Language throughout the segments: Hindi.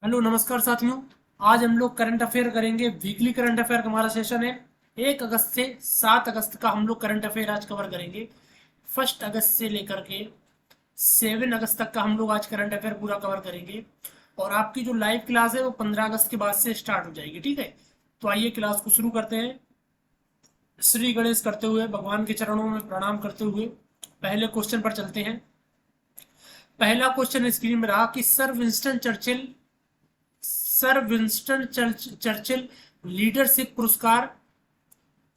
हेलो नमस्कार साथियों। आज हम लोग करंट अफेयर करेंगे। वीकली करंट अफेयर का हमारा सेशन है। 1 अगस्त से 7 अगस्त का हम लोग करंट अफेयर आज कवर करेंगे। 1 अगस्त से लेकर के 7 अगस्त तक का हम लोग आज करंट अफेयर पूरा कवर करेंगे। और आपकी जो लाइव क्लास है वो 15 अगस्त के बाद से स्टार्ट हो जाएगी। ठीक है, तो आइए क्लास को शुरू करते हैं। श्री गणेश करते हुए, भगवान के चरणों में प्रणाम करते हुए पहले क्वेश्चन पर चलते हैं। पहला क्वेश्चन स्क्रीन में रहा कि सर विंस्टन चर्चिल लीडरशिप पुरस्कार।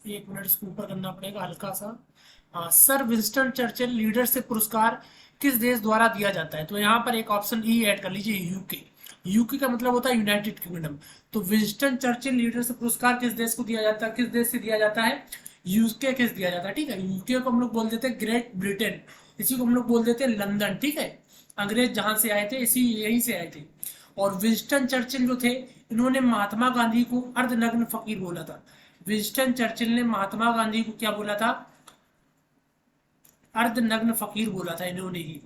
1 मिनट, इसको ऊपर करना पड़ेगा हल्का सा। हाँ, सर विंस्टन चर्चिल लीडरशिप पुरस्कार किस देश द्वारा दिया जाता है? तो यहाँ पर एक ऑप्शन ई ऐड कर लीजिए, यूके। यूके का मतलब होता है यूनाइटेड किंगडम। तो विंस्टन चर्चिल लीडरशिप पुरस्कार किस देश को दिया जाता है, किस देश से दिया जाता है? यूके किस दिया जाता है। ठीक है, यूके को हम लोग बोल देते हैं ग्रेट ब्रिटेन, इसी को हम लोग बोल देते हैं लंदन। ठीक है, अंग्रेज जहां से आए थे इसी यहीं से आए थे। और विंस्टन चर्चिल जो थे, इन्होंने महात्मा गांधी को अर्धनग्न फकीर बोला था। विंस्टन चर्चिल ने महात्मा गांधी को क्या बोला था? अर्धनग्न फकीर बोला था इन्होंने ही।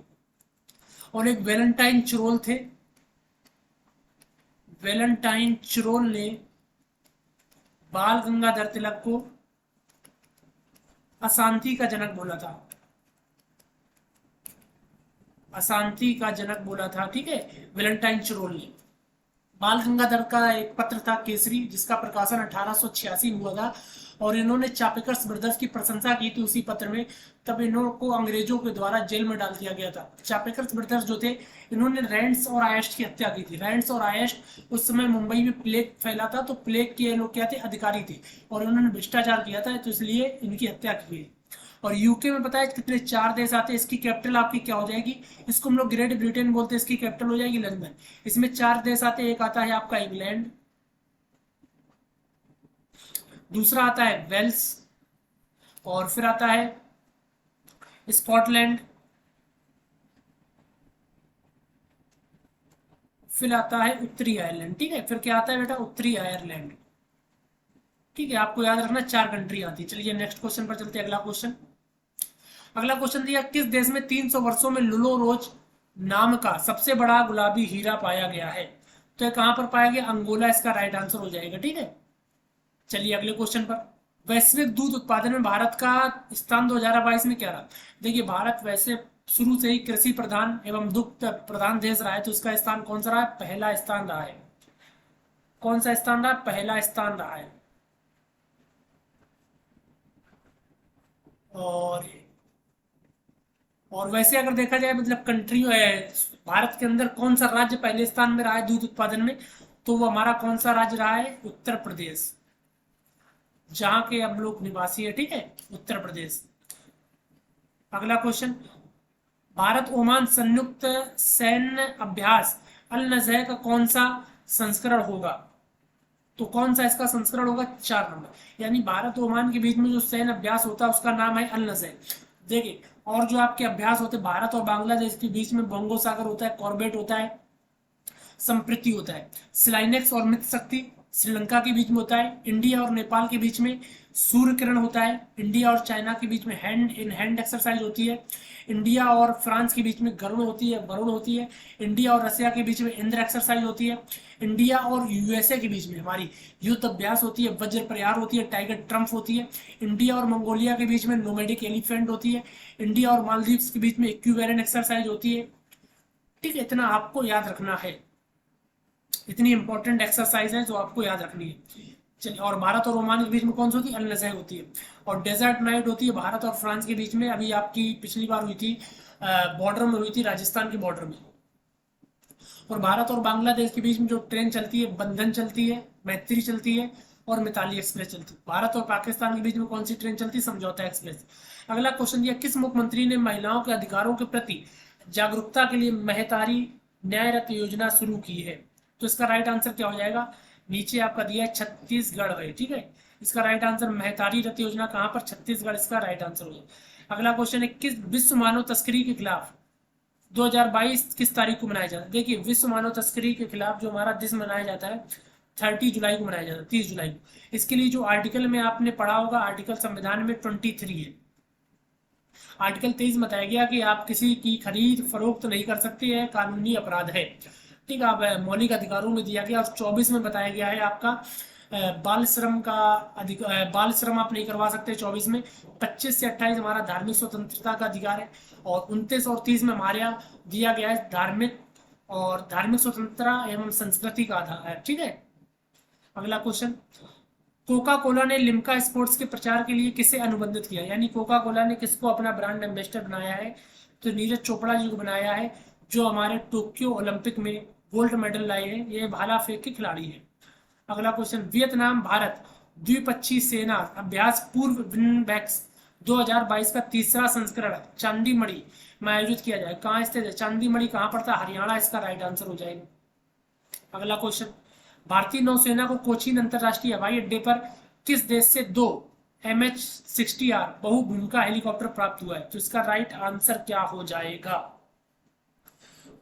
और एक वेलेंटाइन चरोल थे। वेलेंटाइन चरोल ने बाल गंगाधर तिलक को अशांति का जनक बोला था। अशांति का जनक बोला था। ठीक है, वेलेंटाइन चरोल ने। बाल गंगाधर का एक पत्र था केसरी, जिसका प्रकाशन 1886 में हुआ था। और इन्होंने चापेकर्स ब्रदर्स की प्रशंसा की थी उसी पत्र में। तब इन्होंने अंग्रेजों के द्वारा जेल में डाल दिया गया था। चापेकर्स ब्रदर्स जो थे, इन्होंने रैंड्स और आयस्ट की हत्या की थी। रैंड्स और आयस्ट, उस समय मुंबई में प्लेग फैला था, तो प्लेग के लोग क्या थे? अधिकारी थे। और इन्होंने भ्रष्टाचार किया था, तो इसलिए इनकी हत्या की गई। और यूके में पता है कितने? 4 देश आते हैं। इसकी कैपिटल आपकी क्या हो जाएगी? इसको हम लोग ग्रेट ब्रिटेन बोलते हैं, इसकी कैपिटल हो जाएगी लंदन। इसमें 4 देश आते हैं। एक आता है आपका इंग्लैंड, दूसरा आता है वेल्स, और फिर आता है स्कॉटलैंड, फिर आता है उत्तरी आयरलैंड। ठीक है, फिर क्या आता है बेटा? उत्तरी आयरलैंड। ठीक है, आपको याद रखना 4 कंट्री आती है। चलिए नेक्स्ट क्वेश्चन पर चलते हैं। अगला क्वेश्चन, अगला क्वेश्चन दिया, किस देश में 300 वर्षों में लुलो रोज नाम का सबसे बड़ा गुलाबी हीरा पाया गया है? तो ये कहां पर पाया गया? अंगोला इसका राइट आंसर हो जाएगा। ठीक है, चलिए अगले क्वेश्चन पर। वैश्विक दूध उत्पादन में भारत का स्थान 2022 में क्या रहा? देखिए, भारत वैसे शुरू से ही कृषि प्रधान एवं दुग्ध प्रधान देश रहा है, तो इसका स्थान कौन सा रहा है? पहला स्थान रहा है। कौन सा स्थान रहा? पहला स्थान रहा है। और वैसे अगर देखा जाए, मतलब कंट्री है, भारत के अंदर कौन सा राज्य पहले स्थान में रहा है दूध उत्पादन में? तो वो हमारा कौन सा राज्य रहा है? उत्तर प्रदेश, जहां के हम लोग निवासी है। ठीक है, उत्तर प्रदेश। अगला क्वेश्चन, भारत ओमान संयुक्त सैन्य अभ्यास अल नज़ह का कौन सा संस्करण होगा? तो कौन सा इसका संस्करण होगा? 4 नंबर। यानी भारत ओमान के बीच में जो सैन्य अभ्यास होता है उसका नाम है अल नज़र। देखिए, और जो आपके अभ्यास होते हैं भारत और बांग्लादेश के बीच में, बंगो सागर होता है, कॉर्बेट होता है, संप्रति होता है, स्लाइनेक्स और मित्र शक्ति श्रीलंका के बीच में होता है, इंडिया और नेपाल के बीच में सूर्य किरण होता है, इंडिया और चाइना के बीच में हैंड इन हैंड एक्सरसाइज होती है, इंडिया और फ्रांस के बीच में गरुड़ होती है, वरुण होती है, इंडिया और रसिया के बीच में इंद्र एक्सरसाइज होती है, इंडिया और यूएसए के बीच में हमारी युद्ध अभ्यास होती है, वज्र प्रहार होती है, टाइगर ट्रम्प होती है, इंडिया और मंगोलिया के बीच में नोमैडिक एलिफेंट होती है, इंडिया और मालदीव्स के बीच में इक्विवेलेंट एक्सरसाइज होती है। ठीक है, इतना आपको याद रखना है। इतनी इंपॉर्टेंट एक्सरसाइज है जो आपको याद रखनी है। चलिए, और भारत और ओमान के बीच में कौन सी होती है? अल नज़ह होती है। और डेजर्ट नाइट होती है भारत और फ्रांस के बीच में, अभी आपकी पिछली बार हुई थी, बॉर्डर में हुई थी, राजस्थान के बॉर्डर में। और भारत और बांग्लादेश के बीच में जो ट्रेन चलती है, बंधन चलती है, मैत्री चलती है, और मिताली एक्सप्रेस चलती है। भारत और पाकिस्तान के बीच में कौन सी ट्रेन चलती है? समझौता एक्सप्रेस। अगला क्वेश्चन दिया, किस मुख्यमंत्री ने महिलाओं के अधिकारों के प्रति जागरूकता के लिए महतारी न्याय रथ योजना शुरू की है? तो इसका राइट आंसर क्या हो जाएगा? नीचे आपका दिया है छत्तीसगढ़ है। ठीक है, इसका राइट आंसर महतारी रथ योजना कहां पर? छत्तीसगढ़ इसका राइट आंसर हो जाएगा। अगला क्वेश्चन है, किस विश्व मानव तस्करी के खिलाफ 2022 किस तारीख को मनाया जाता है? देखिए, विश्व मानव तस्करी के खिलाफ जो हमारा दिवस मनाया जाता है 30 जुलाई को मनाया जाता है, 30 जुलाई को। इसके लिए जो आर्टिकल में आपने पढ़ा होगा, आर्टिकल संविधान में 23 है। आर्टिकल 23 बताया गया कि आप किसी की खरीद फरोख्त नहीं कर सकते हैं, कानूनी अपराध है। ठीक है। अब मौलिक अधिकारों में दिया गया, और 24 में बताया गया है आपका बाल श्रम का बाल श्रम आप नहीं करवा सकते 24 में। 25 से 28 हमारा धार्मिक स्वतंत्रता का अधिकार है, और 29 और 30 में हमारे यहाँ दिया गया है धार्मिक स्वतंत्रता एवं संस्कृति का आधार है। ठीक है। अगला क्वेश्चन, कोका कोला ने लिम्का स्पोर्ट्स के प्रचार के लिए किसे अनुबंधित किया, यानी कोका कोला ने किसको अपना ब्रांड एम्बेसडर बनाया है, तो नीरज चोपड़ा जी को बनाया है, जो हमारे टोक्यो ओलंपिक में गोल्ड मेडल लाए हैं, ये भाला फेंक के खिलाड़ी है। अगला क्वेश्चन, वियतनाम भारत द्विपक्षीय सेना अभ्यास पूर्व विनबैक्स 2022 का तीसरा संस्करण चांदीमणि में आयोजित किया जाए, कहाँ स्थित है, चांदीमणि कहाँ पड़ता है, हरियाणा इसका राइट आंसर हो जाएगा। अगला क्वेश्चन, भारतीय नौसेना को कोचीन अंतरराष्ट्रीय हवाई अड्डे पर किस देश से 2 MH-60R बहुभूमिका हेलीकॉप्टर प्राप्त हुआ है, तो इसका राइट आंसर क्या हो जाएगा,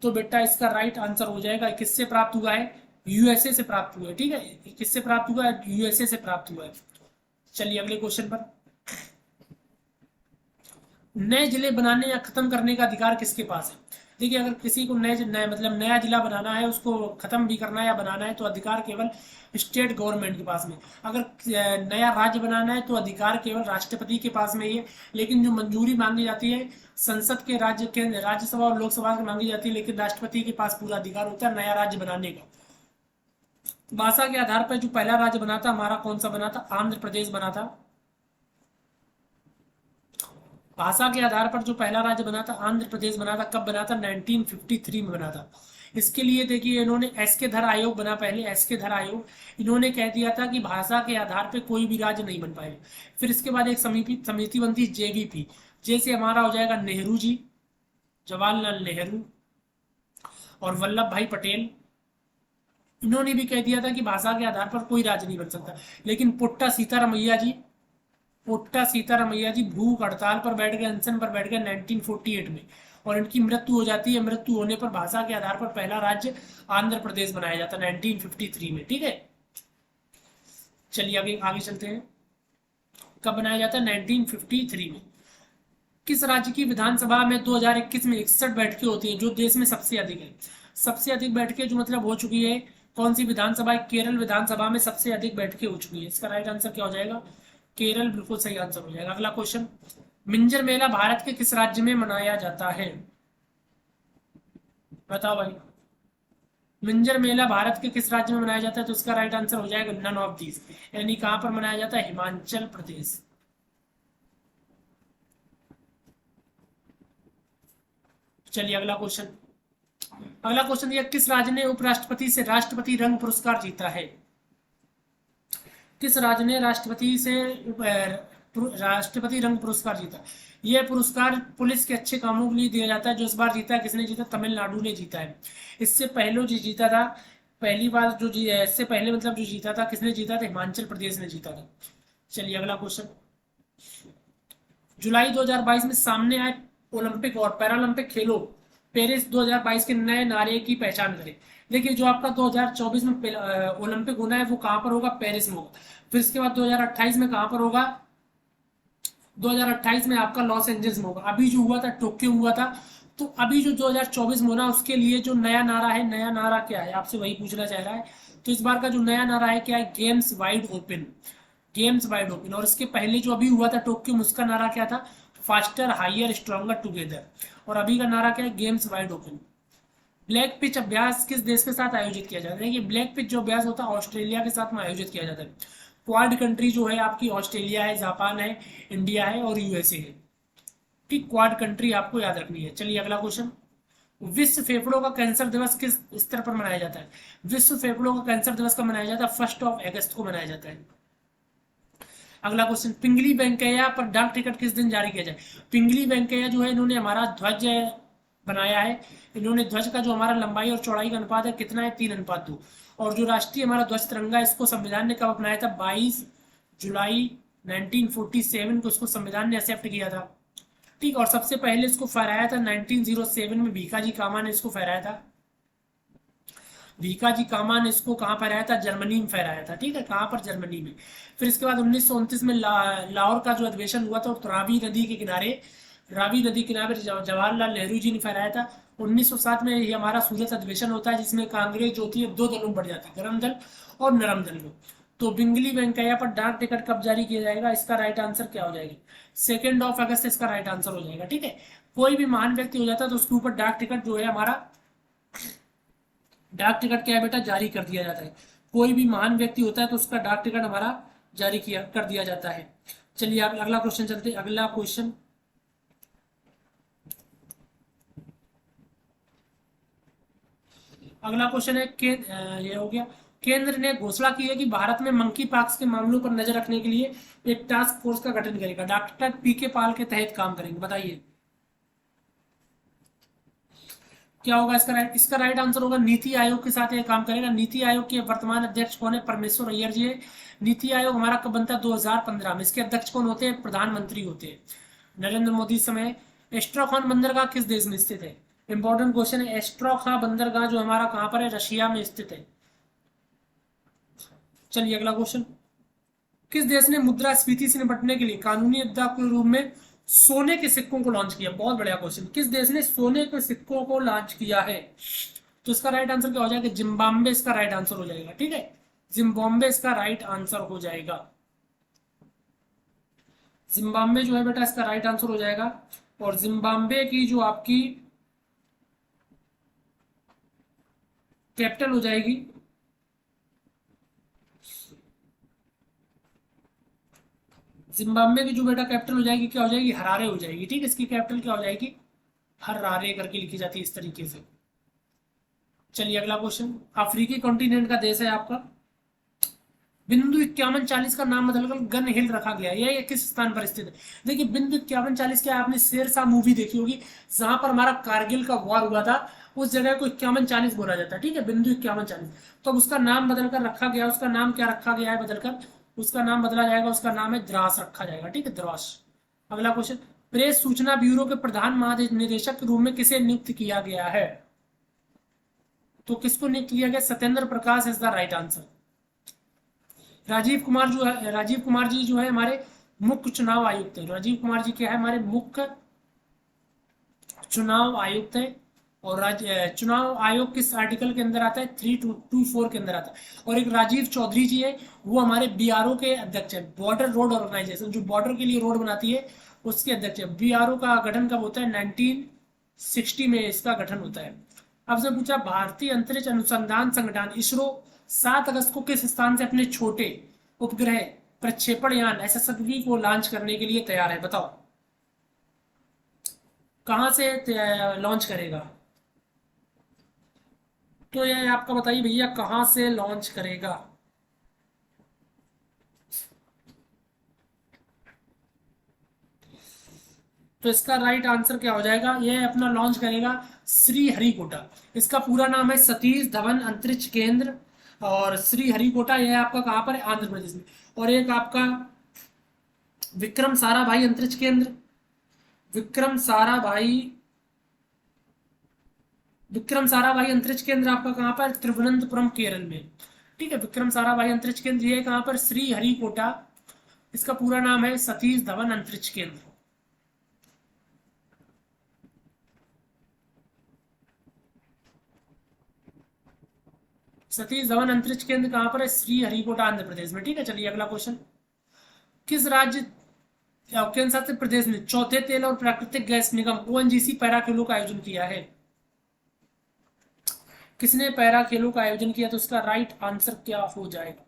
तो बेटा इसका राइट आंसर हो जाएगा किससे प्राप्त हुआ है, यूएसए से प्राप्त हुआ है। ठीक है, किससे प्राप्त हुआ है, यूएसए से प्राप्त हुआ है। चलिए अगले क्वेश्चन पर, नए जिले बनाने या खत्म करने का अधिकार किसके पास है। देखिए, अगर किसी को मतलब नया जिला बनाना है, उसको खत्म भी करना है या बनाना है, तो अधिकार केवल स्टेट गवर्नमेंट के पास में। अगर नया राज्य बनाना है तो अधिकार केवल राष्ट्रपति के पास में ही है, लेकिन जो मंजूरी मांगी जाती है संसद के राज्यसभा और लोकसभा की मांगी जाती है, लेकिन राष्ट्रपति के पास पूरा अधिकार होता है नया राज्य बनाने का। भाषा के आधार पर जो पहला राज्य बना था हमारा, कौन सा बना था, आंध्र प्रदेश बना था। भाषा के आधार पर जो पहला राज्य बना था आंध्र प्रदेश बना था। कब बना था, 1953 में बना था। इसके लिए देखिए, इन्होंने एस के धर आयोग बना, पहले एस के धर आयोग, इन्होंने कह दिया था कि भाषा के आधार पर कोई भी राज्य नहीं बन पाएगा। फिर इसके बाद एक समिति बनती JVP, जैसे हमारा हो जाएगा नेहरू जी, जवाहरलाल नेहरू और वल्लभ भाई पटेल, इन्होंने भी कह दिया था कि भाषा के आधार पर कोई राज्य नहीं बन सकता। लेकिन पोट्टा सीतारामैया जी भूख हड़ताल पर बैठ गए, अनशन पर बैठ गए 1948 में, और इनकी मृत्यु हो जाती है। मृत्यु होने पर भाषा के आधार पर पहला राज्य आंध्र प्रदेश बनाया जाता है 1953 में। ठीक है, चलिए आगे आगे चलते हैं। कब बनाया जाता है, 1953 में। किस राज्य की विधानसभा में 2021 में 61 बैठकें होती हैं, जो देश में सबसे अधिक है। सबसे अधिक बैठकें जो मतलब हो चुकी है, कौन सी विधानसभा है, केरल विधानसभा में सबसे अधिक बैठकें हो चुकी है। इसका राइट आंसर क्या हो जाएगा, केरल, बिल्कुल सही आंसर हो जाएगा। अगला क्वेश्चन, मिंजर मेला भारत के किस राज्य में मनाया जाता है, बताओ भाई। मिंजर मेला भारत के किस राज्य में मनाया जाता है, तो इसका राइट आंसर हो जाएगा नन ऑफ दीज, यानी कहां पर मनाया जाता है, हिमाचल प्रदेश। चलिए अगला क्वेश्चन, अगला क्वेश्चन ये, किस राज्य ने उपराष्ट्रपति से राष्ट्रपति रंग पुरस्कार जीता है। किस राज्य ने राष्ट्रपति रंग पुरस्कार जीता। यह पुरस्कार पुलिस के अच्छे कामों के लिए दिया जाता है। जो इस बार जीता है, किसने जीता, तमिलनाडु ने जीता है। इससे पहले जो जीता था, पहली बार जो इससे पहले मतलब जो जीता था, किसने जीता था, हिमाचल प्रदेश ने जीता था। चलिए अगला क्वेश्चन, जुलाई 2022 में सामने आए ओलंपिक और पैरालंपिक खेलों पेरिस 2022 के नए नारे की पहचान करें। देखिए, जो आपका 2024 में ओलंपिक होना है वो कहां पर होगा, पेरिस में होगा। फिर इसके बाद 2028 में कहां पर होगा, 2028 में आपका लॉस एंजल्स में होगा। अभी जो हुआ था टोक्यो हुआ था। तो अभी जो 2024 में होना, उसके लिए जो नया नारा है, नया नारा क्या है, आपसे वही पूछना चाह रहा है। तो इस बार का जो नया नारा है क्या है, games wide open, games wide open. और इसके पहले जो अभी हुआ था टोक्यो में, उसका नारा क्या था, फास्टर हायर स्ट्रॉन्गर टुगेदर। और अभी का नारा क्या है, games wide open. Black pitch अभ्यास किस देश के साथ आयोजित किया जाता है। ये ब्लैक पिच जो अभ्यास होता है ऑस्ट्रेलिया के साथ में आयोजित किया जाता है। क्वाड कंट्री जो है आपकी ऑस्ट्रेलिया है, जापान है, इंडिया है और यूएसए है। ठीक, क्वाड कंट्री आपको याद रखनी है। चलिए अगला क्वेश्चन, विश्व फेफड़ों का कैंसर दिवस किस स्तर पर मनाया जाता है। विश्व फेफड़ों का कैंसर दिवस कब मनाया जाता है, 1 अगस्त को मनाया जाता है। अगला क्वेश्चन, पिंगली वेंकैया पर डाक टिकट किस दिन जारी किया जाए। पिंगली वेंकैया जो है, इन्होंने हमारा ध्वज बनाया है। इन्होंने ध्वज का जो हमारा लंबाई और चौड़ाई का अनुपात है कितना है, 3:2। और जो राष्ट्रीय हमारा ध्वज तिरंगा है, इसको संविधान ने कब अपनाया था, 22 जुलाई 1947 को इसको संविधान ने एक्सेप्ट किया था। ठीक, और सबसे पहले इसको फहराया था 1907 में भीकाजी कामा ने इसको फहराया था। भीकाजी कामा ने इसको कहाँ फहराया था, जर्मनी में फहराया था। ठीक है, कहाँ पर, जर्मनी में। फिर इसके बाद 1929 में लाहौर का जो अधिवेशन हुआ था, तो रावी नदी के किनारे जवाहरलाल नेहरू जी ने फहराया था। 1907 में ये हमारा सूरत अधिवेशन होता है, जिसमें कांग्रेस जो होती है दो दलों में बढ़ जाती है, गर्म दल और नरम दल में। तो बिंगली वेंकैया पर डाक टिकट कब जारी किया जाएगा, इसका राइट आंसर क्या हो जाएगा, 2 अगस्त इसका राइट आंसर हो जाएगा। ठीक है, कोई भी महान व्यक्ति हो जाता है तो उसके ऊपर डाक टिकट जो है हमारा, डाक टिकट क्या है बेटा, जारी कर दिया जाता है। कोई भी महान व्यक्ति होता है तो उसका डाक टिकट हमारा जारी किया कर दिया जाता है। चलिए आप अगला क्वेश्चन चलते हैं। अगला क्वेश्चन, अगला क्वेश्चन है ये हो गया, केंद्र ने घोषणा की है कि भारत में मंकी पॉक्स के मामलों पर नजर रखने के लिए एक टास्क फोर्स का गठन करेगा। डॉक्टर पीके पाल के तहत काम करेंगे, बताइए क्या होगा इसका राइट आंसर होगा नीति आयोग के साथ ये काम करेगा। नीति आयोग के वर्तमान अध्यक्ष कौन है, परमेश्वर अय्यर जी है। नीति आयोग हमारा कब बनता है, 2015 में। इसके अध्यक्ष कौन होते हैं, प्रधानमंत्री होते हैं, नरेंद्र मोदी समय। एस्ट्राखान बंदरगाह किस देश में स्थित है, इंपॉर्टेंट क्वेश्चन है। एस्ट्राखान बंदरगाह जो हमारा कहां पर है, रशिया में स्थित है। चलिए अगला क्वेश्चन, किस देश ने मुद्रास्फीति से निपटने के लिए कानूनी आपदा के रूप में सोने के सिक्कों को लॉन्च किया, बहुत बढ़िया क्वेश्चन। किस देश ने सोने के सिक्कों को लॉन्च किया है, तो इसका राइट आंसर क्या हो जाएगा, जिम्बाब्वे इसका राइट आंसर हो जाएगा। ठीक है, जिम्बाब्वे इसका राइट आंसर हो जाएगा। जिम्बाब्वे जो है बेटा इसका राइट आंसर हो जाएगा। और जिम्बाब्वे की जो आपकी कैपिटल हो जाएगी, जिम्बाब्वे की जो बेटा कैपिटल हो जाएगी, क्या हो जाएगी, हरारे हो जाएगी। ठीक है, इसकी कैपिटल क्या हो जाएगी, हरारे करके लिखी जाती है इस तरीके से। चलिए अगला क्वेश्चन, अफ्रीकी कॉन्टिनेंट का देश है आपका, बिंदु 5140 का नाम बदलकर गन हिल रखा गया है। यह किस स्थान पर स्थित है, देखिए बिंदु 5140 क्या, आपने शेरशाह मूवी देखी होगी, जहां पर हमारा कारगिल का वॉर हुआ था, उस जगह को 5140 बोला जाता है। ठीक है, बिंदु 5140, तो उसका नाम बदलकर रखा गया। उसका नाम क्या रखा गया है बदलकर, उसका नाम बदला जाएगा, उसका नाम है द्रास रखा जाएगा। ठीक है, द्रास। अगला क्वेश्चन, प्रेस सूचना ब्यूरो के प्रधान महानिदेशक के रूप में किसे नियुक्त किया गया है, तो किसको नियुक्त किया गया, Satyendra Prakash is the right answer. Rajiv Kumar जो है, राजीव कुमार जी जो है हमारे मुख्य चुनाव आयुक्त है। राजीव कुमार जी क्या है, हमारे मुख्य चुनाव आयुक्त है। और चुनाव आयोग किस आर्टिकल के अंदर आता है, 3224 के अंदर आता है। और एक राजीव चौधरी जी है, वो हमारे बीआरओ के अध्यक्ष है, बॉर्डर रोड ऑर्गेनाइजेशन, जो बॉर्डर के लिए रोड बनाती है उसके अध्यक्ष है। बीआरओ का गठन कब होता है, 1960 में इसका गठन होता है। अब से पूछा, भारतीय अंतरिक्ष अनुसंधान संगठन इसरो 7 अगस्त को किस स्थान से अपने छोटे उपग्रह प्रक्षेपण यान SSV को लॉन्च करने के लिए तैयार है, बताओ कहां से लॉन्च करेगा, तो यह आपका बताइए भैया कहां से लॉन्च करेगा। तो इसका राइट आंसर क्या हो जाएगा, यह अपना लॉन्च करेगा श्रीहरिकोटा। इसका पूरा नाम है सतीश धवन अंतरिक्ष केंद्र, और श्रीहरिकोटा यह आपका कहां पर है, आंध्र प्रदेश में। और एक आपका विक्रम साराभाई अंतरिक्ष केंद्र, विक्रम साराभाई अंतरिक्ष केंद्र आपका कहां पर, तिरुवनंतपुरम केरल में। ठीक है, विक्रम साराभाई अंतरिक्ष केंद्र ये कहां पर, श्रीहरिकोटा। इसका पूरा नाम है सतीश धवन अंतरिक्ष केंद्र। सतीश धवन अंतरिक्ष केंद्र कहां पर है, श्रीहरिकोटा आंध्र प्रदेश में। ठीक है, चलिए अगला क्वेश्चन, किस राज्य या केंद्र शासित प्रदेश ने चौथे तेल और प्राकृतिक गैस निगम ONGC पैरा खेलों का आयोजन किया है, किसने पैरा खेलों का आयोजन किया, तो इसका राइट आंसर क्या हो जाएगा,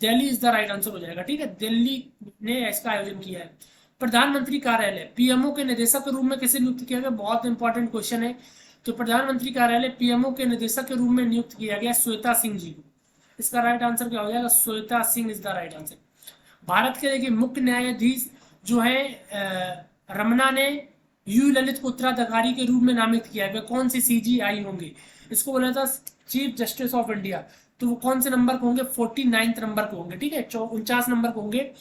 Delhi is the right answer हो जाएगा। ठीक है, दिल्ली ने इसका आयोजन किया है। प्रधानमंत्री कार्यालय PMO के निदेशक के रूप में किसे नियुक्त किया गया, बहुत इंपॉर्टेंट क्वेश्चन है। तो प्रधानमंत्री कार्यालय PMO के निदेशक के रूप में नियुक्त किया गया श्वेता सिंह जी को। इसका राइट आंसर क्या हो जाएगा, Shweta Singh is the right answer. Bharat के देखिए मुख्य न्यायाधीश जो है रमना ने यू ललित को उत्तराधिकारी के रूप में नामित किया है। वे कौन से CGI होंगे, इसको बोला था चीफ जस्टिस ऑफ इंडिया। तो वो कौन से नंबर को होंगे, 49 नंबर को होंगे। ठीक है, 49 नंबर को होंगे।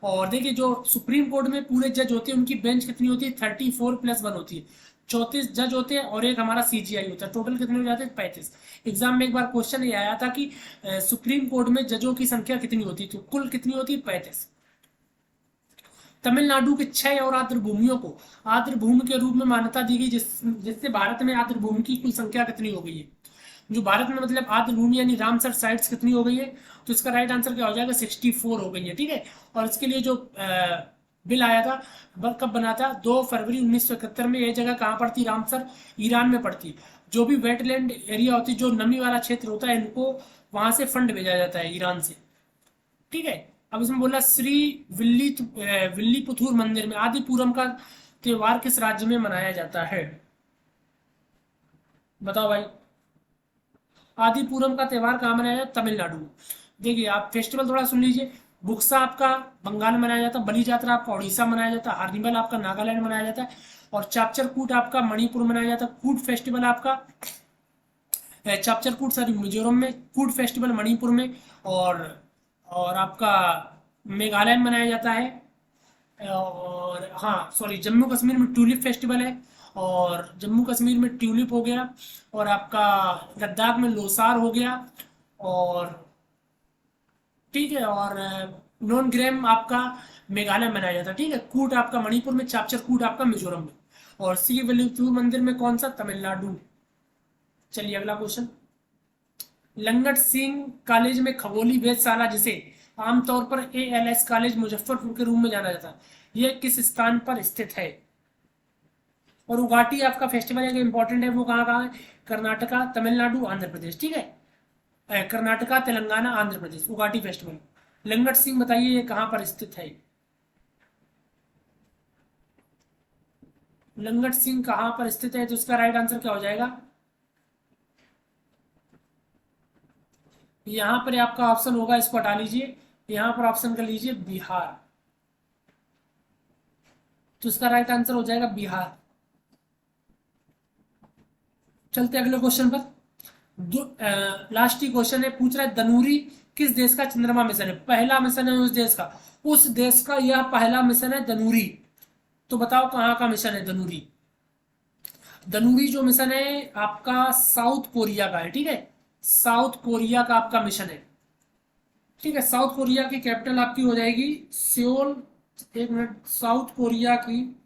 और देखिए जो सुप्रीम कोर्ट में पूरे जज होते हैं उनकी बेंच कितनी होती है, 34+1 होती है। 34 जज होते हैं और एक हमारा CGI होता है। टोटल कितने हो जाते हैं, 35। एग्जाम में एक बार क्वेश्चन ये आया था कि सुप्रीम कोर्ट में जजों की संख्या कितनी होती है, तो कुल कितनी होती है, 35। तमिलनाडु के 6 और आर्द्र भूमियों को आर्द्र भूमि के रूप में मान्यता दी गई, जिससे भारत में आर्द्र भूमि की कुल संख्या कितनी हो गई है। जो भारत में मतलब आर्द्र भूमि यानी रामसर साइट्स कितनी हो गई है, तो इसका राइट आंसर क्या हो जाएगा, 64 हो गई है। ठीक है, और इसके लिए जो बिल आया था कब बना था, 2 फरवरी 1971 में। ये जगह कहाँ पड़ती, रामसर ईरान में पड़ती। जो भी वेटलैंड एरिया होती, जो नमी वाला क्षेत्र होता है, इनको वहां से फंड भेजा जाता है ईरान से। ठीक है, अब इसमें बोला श्री विल्लीपुथुर मंदिर में आदि पूरम का त्योहार किस राज्य में मनाया जाता है, बताओ भाई। आदि पूरम का त्योहार कहाँ मनाया जाता है, तमिलनाडु। देखिए आप फेस्टिवल थोड़ा सुन लीजिए। बुक्सा आपका बंगाल में मनाया जाता है, बलि यात्रा आपका उड़ीसा मनाया जाता है, हार्निवल आपका नागालैंड मनाया जाता है, और चापचर कूट आपका मणिपुर मनाया जाता है। कूट फेस्टिवल आपका चापचर कूट सॉरी मिजोरम में, कूट फेस्टिवल मणिपुर में, और आपका मेघालय में मनाया जाता है। और हाँ सॉरी, जम्मू कश्मीर में ट्यूलिप फेस्टिवल है, और जम्मू कश्मीर में ट्यूलिप हो गया, और आपका लद्दाख में लोसार हो गया, और ठीक है, और नॉन ग्रैम आपका मेघालय में मनाया जाता है। ठीक है, कूट आपका मणिपुर में, चापचर कूट आपका मिजोरम में, और श्री विल्लुपुर मंदिर में कौन सा, तमिलनाडु। चलिए अगला क्वेश्चन। लंगट सिंह कॉलेज में खगोली वेधशाला, जिसे आमतौर पर ALS कॉलेज मुजफ्फरपुर के रूप में जाना जाता है, यह किस स्थान पर स्थित है। और उगाटी आपका फेस्टिवल है, इंपॉर्टेंट है, वो कहाँ कहाँ है, कर्नाटका, तमिलनाडु, आंध्र प्रदेश। ठीक है, कर्नाटका, तेलंगाना, आंध्र प्रदेश, उगाटी फेस्टिवल। लंगट सिंह बताइए ये कहाँ पर स्थित है। लंगट सिंह कहाँ पर स्थित है, तो इसका राइट आंसर क्या हो जाएगा। यहां पर आपका ऑप्शन होगा, इसको हटा लीजिए, यहां पर ऑप्शन कर लीजिए बिहार, तो इसका राइट आंसर हो जाएगा बिहार। चलते अगले क्वेश्चन पर। लास्ट ही क्वेश्चन है, पूछ रहा है दनूरी किस देश का चंद्रमा मिशन है, पहला मिशन है उस देश का यह पहला मिशन है दनूरी। तो बताओ कहाँ का मिशन है दनूरी। दनूरी जो मिशन है आपका साउथ कोरिया का है। ठीक है, साउथ कोरिया का आपका मिशन है। ठीक है, साउथ कोरिया की कैपिटल आपकी हो जाएगी सियोल। एक मिनट, साउथ कोरिया की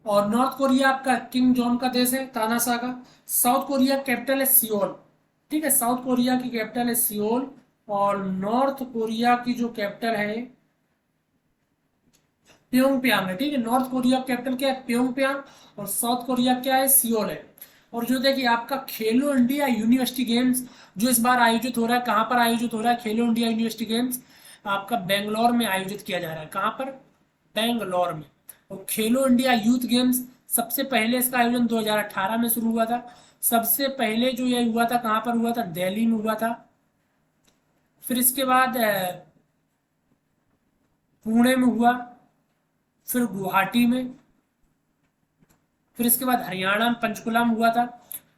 और नॉर्थ कोरिया आपका किंग जॉन का देश है, तानाशाह का। साउथ कोरिया कैपिटल है सियोल। ठीक है, साउथ कोरिया की कैपिटल है सियोल, और नॉर्थ कोरिया की जो कैपिटल है प्योंगयांग है। ठीक है, नॉर्थ कोरिया कैपिटल क्या है, प्योंगयांग, और साउथ कोरिया क्या है, सियोल है। और जो देखिए आपका खेलो इंडिया यूनिवर्सिटी गेम्स जो इस बार आयोजित हो रहा है, कहाँ पर आयोजित हो रहा है, खेलो इंडिया यूनिवर्सिटी गेम्स आपका बेंगलोर में आयोजित किया जा रहा है। कहाँ पर, बेंगलोर में। और खेलो इंडिया यूथ गेम्स सबसे पहले इसका आयोजन 2018 में शुरू हुआ था। सबसे पहले जो यह हुआ था कहाँ पर हुआ था, दिल्ली में हुआ था। फिर इसके बाद पुणे में हुआ, फिर गुवाहाटी में, फिर इसके बाद हरियाणा में पंचकुला में हुआ था,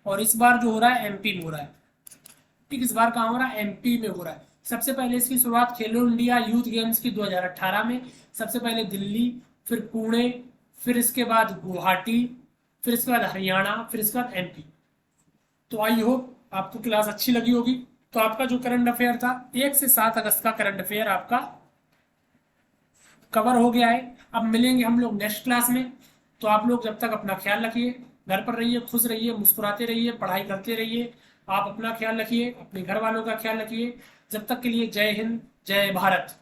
और इस बार जो हो रहा है MP में हो रहा है। ठीक, इस बार कहाँ हो रहा है, MP में हो रहा है। सबसे पहले इसकी शुरुआत खेलो इंडिया यूथ गेम्स की 2018 में, सबसे पहले दिल्ली, फिर पुणे, फिर इसके बाद गुवाहाटी, फिर इसके बाद हरियाणा, फिर इसके बाद MP। तो आई होप आपको क्लास अच्छी लगी होगी। तो आपका जो करंट अफेयर था 1 से 7 अगस्त का करंट अफेयर आपका कवर हो गया है। अब मिलेंगे हम लोग नेक्स्ट क्लास में। तो आप लोग जब तक अपना ख्याल रखिए, घर पर रहिए, खुश रहिए, मुस्कुराते रहिए, पढ़ाई करते रहिए। आप अपना ख्याल रखिए, अपने घर वालों का ख्याल रखिए। जब तक के लिए जय हिंद, जय भारत।